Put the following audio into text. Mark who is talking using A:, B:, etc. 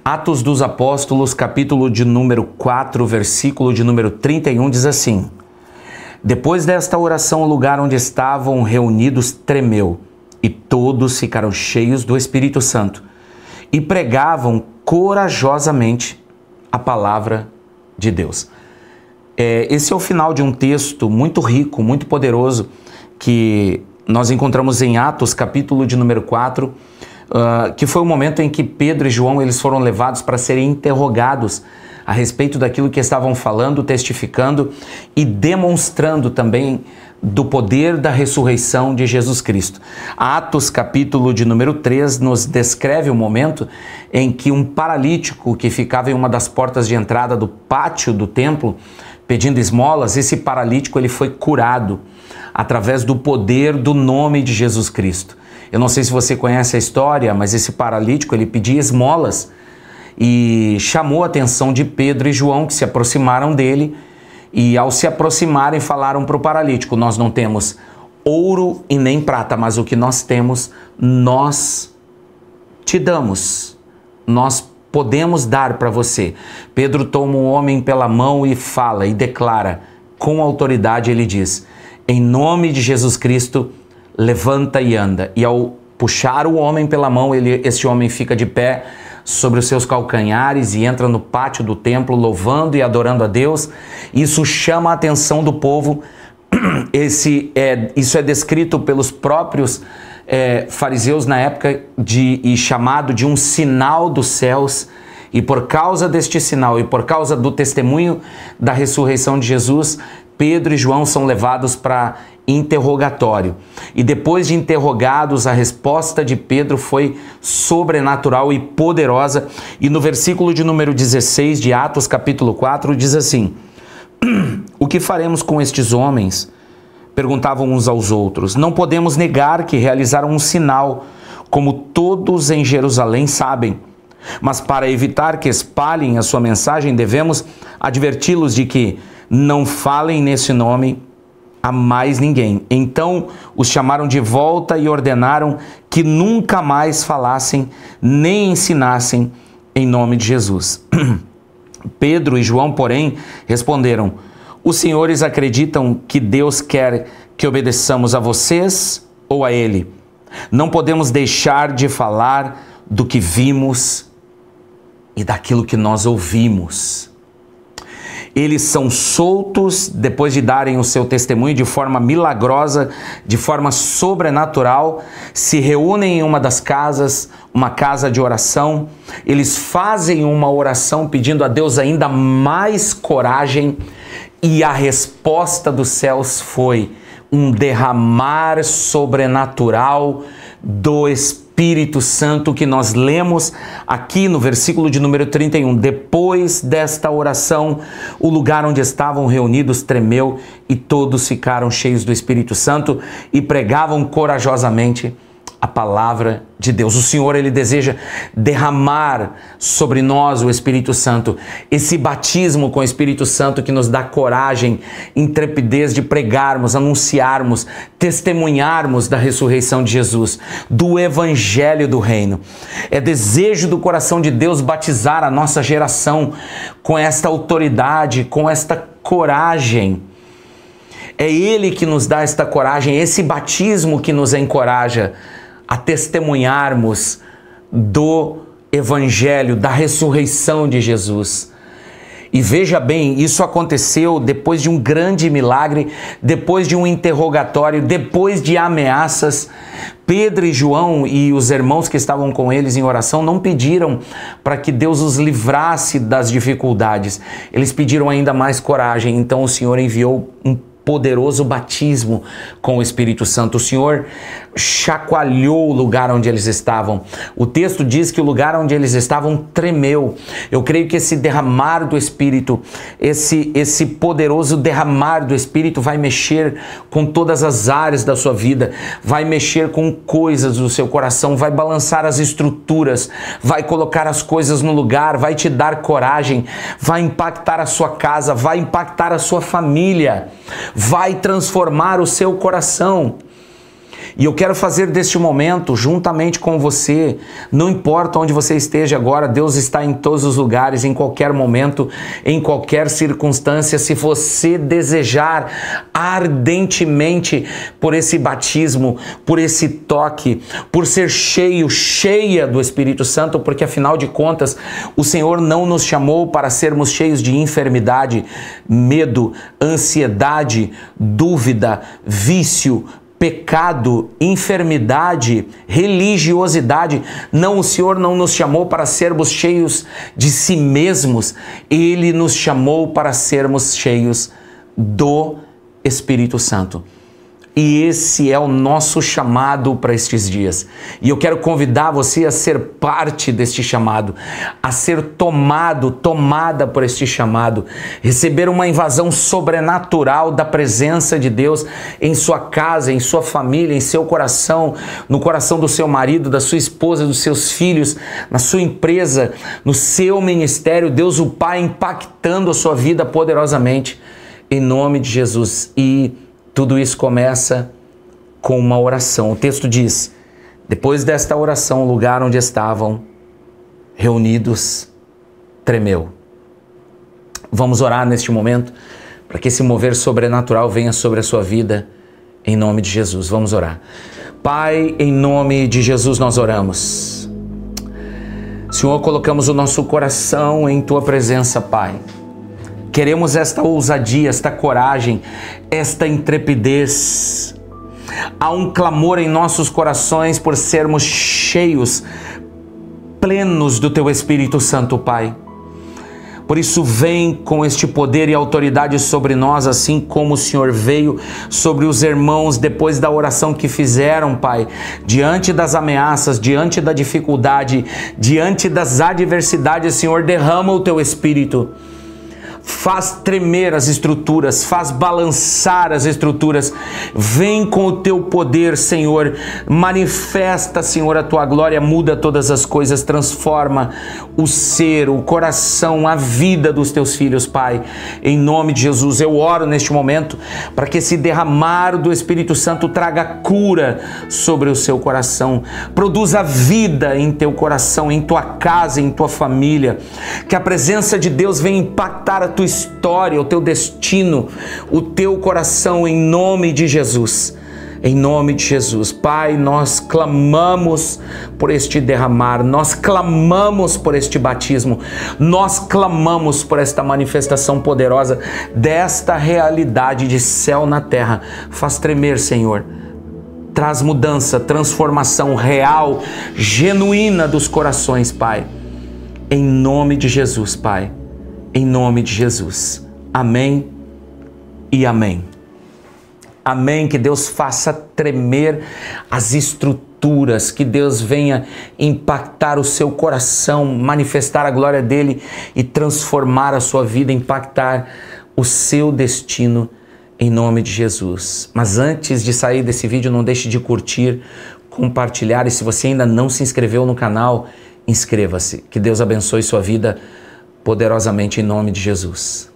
A: Atos dos Apóstolos, capítulo de número 4, versículo de número 31, diz assim: Depois desta oração, o lugar onde estavam reunidos tremeu, e todos ficaram cheios do Espírito Santo, e pregavam corajosamente a palavra de Deus. Esse é o final de um texto muito rico, muito poderoso, que nós encontramos em Atos, capítulo de número 4, que foi o momento em que Pedro e João eles foram levados para serem interrogados a respeito daquilo que estavam falando, testificando e demonstrando também do poder da ressurreição de Jesus Cristo. Atos, capítulo de número 3, nos descreve o momento em que um paralítico que ficava em uma das portas de entrada do pátio do templo, pedindo esmolas, esse paralítico ele foi curado através do poder do nome de Jesus Cristo. Eu não sei se você conhece a história, mas esse paralítico ele pedia esmolas e chamou a atenção de Pedro e João, que se aproximaram dele, e ao se aproximarem falaram para o paralítico: nós não temos ouro e nem prata, mas o que nós temos, nós te damos, nós podemos dar para você. Pedro toma o homem pela mão e fala e declara, com autoridade ele diz: em nome de Jesus Cristo, levanta e anda. E ao puxar o homem pela mão, esse homem fica de pé sobre os seus calcanhares e entra no pátio do templo louvando e adorando a Deus. Isso chama a atenção do povo. Isso é descrito pelos próprios fariseus na época e chamado de um sinal dos céus. E por causa deste sinal e por causa do testemunho da ressurreição de Jesus, Pedro e João são levados para interrogatório. E depois de interrogados, a resposta de Pedro foi sobrenatural e poderosa. E no versículo de número 16 de Atos, capítulo 4, diz assim: O que faremos com estes homens? Perguntavam uns aos outros. Não podemos negar que realizaram um sinal, como todos em Jerusalém sabem. Mas para evitar que espalhem a sua mensagem, devemos adverti-los de que não falem nesse nome a mais ninguém. Então os chamaram de volta e ordenaram que nunca mais falassem nem ensinassem em nome de Jesus. Pedro e João, porém, responderam: os senhores acreditam que Deus quer que obedeçamos a vocês ou a Ele? Não podemos deixar de falar do que vimos e daquilo que nós ouvimos. Eles são soltos depois de darem o seu testemunho de forma milagrosa, de forma sobrenatural, se reúnem em uma das casas, uma casa de oração, eles fazem uma oração pedindo a Deus ainda mais coragem e a resposta dos céus foi um derramar sobrenatural do Espírito Santo, que nós lemos aqui no versículo de número 31. Depois desta oração, o lugar onde estavam reunidos tremeu e todos ficaram cheios do Espírito Santo e pregavam corajosamente a palavra de Deus. O Senhor, Ele deseja derramar sobre nós o Espírito Santo, esse batismo com o Espírito Santo que nos dá coragem, intrepidez de pregarmos, anunciarmos, testemunharmos da ressurreição de Jesus, do Evangelho do Reino. É desejo do coração de Deus batizar a nossa geração com esta autoridade, com esta coragem. É Ele que nos dá esta coragem, esse batismo que nos encoraja a testemunharmos do Evangelho, da ressurreição de Jesus. E veja bem, isso aconteceu depois de um grande milagre, depois de um interrogatório, depois de ameaças. Pedro e João e os irmãos que estavam com eles em oração não pediram para que Deus os livrasse das dificuldades. Eles pediram ainda mais coragem. Então o Senhor enviou um poderoso batismo com o Espírito Santo. O Senhor chacoalhou o lugar onde eles estavam. O texto diz que o lugar onde eles estavam tremeu. Eu creio que esse derramar do Espírito, esse poderoso derramar do Espírito vai mexer com todas as áreas da sua vida, vai mexer com coisas do seu coração, vai balançar as estruturas, vai colocar as coisas no lugar, vai te dar coragem, vai impactar a sua casa, vai impactar a sua família, vai transformar o seu coração. E eu quero fazer deste momento, juntamente com você, não importa onde você esteja agora, Deus está em todos os lugares, em qualquer momento, em qualquer circunstância. Se você desejar ardentemente por esse batismo, por esse toque, por ser cheio, cheia do Espírito Santo, porque afinal de contas, o Senhor não nos chamou para sermos cheios de enfermidade, medo, ansiedade, dúvida, vício, pecado, enfermidade, religiosidade. Não, o Senhor não nos chamou para sermos cheios de si mesmos. Ele nos chamou para sermos cheios do Espírito Santo. E esse é o nosso chamado para estes dias. E eu quero convidar você a ser parte deste chamado, a ser tomada por este chamado, receber uma invasão sobrenatural da presença de Deus em sua casa, em sua família, em seu coração, no coração do seu marido, da sua esposa, dos seus filhos, na sua empresa, no seu ministério. Deus o Pai impactando a sua vida poderosamente, em nome de Jesus. E tudo isso começa com uma oração. O texto diz: depois desta oração, o lugar onde estavam reunidos tremeu. Vamos orar neste momento para que esse mover sobrenatural venha sobre a sua vida, em nome de Jesus. Vamos orar. Pai, em nome de Jesus nós oramos. Senhor, colocamos o nosso coração em Tua presença, Pai. Queremos esta ousadia, esta coragem, esta intrepidez. Há um clamor em nossos corações por sermos cheios, plenos do Teu Espírito Santo, Pai. Por isso, vem com este poder e autoridade sobre nós, assim como o Senhor veio sobre os irmãos depois da oração que fizeram, Pai. Diante das ameaças, diante da dificuldade, diante das adversidades, Senhor, derrama o Teu Espírito. Faz tremer as estruturas, faz balançar as estruturas. Vem com o Teu poder, Senhor. Manifesta, Senhor, a Tua glória, muda todas as coisas, transforma o ser, o coração, a vida dos Teus filhos, Pai. Em nome de Jesus, eu oro neste momento para que esse derramar do Espírito Santo traga cura sobre o seu coração. Produza vida em teu coração, em tua casa, em tua família. Que a presença de Deus venha impactar a tua história, o teu destino, o teu coração, em nome de Jesus. Em nome de Jesus. Pai, nós clamamos por este derramar, nós clamamos por este batismo, nós clamamos por esta manifestação poderosa desta realidade de céu na terra. Faz tremer, Senhor. Traz mudança, transformação real, genuína dos corações, Pai. Em nome de Jesus, Pai. Em nome de Jesus. Amém e amém. Amém. Que Deus faça tremer as estruturas, que Deus venha impactar o seu coração, manifestar a glória dele e transformar a sua vida, impactar o seu destino, em nome de Jesus. Mas antes de sair desse vídeo, não deixe de curtir, compartilhar, e se você ainda não se inscreveu no canal, inscreva-se. Que Deus abençoe sua vida poderosamente em nome de Jesus.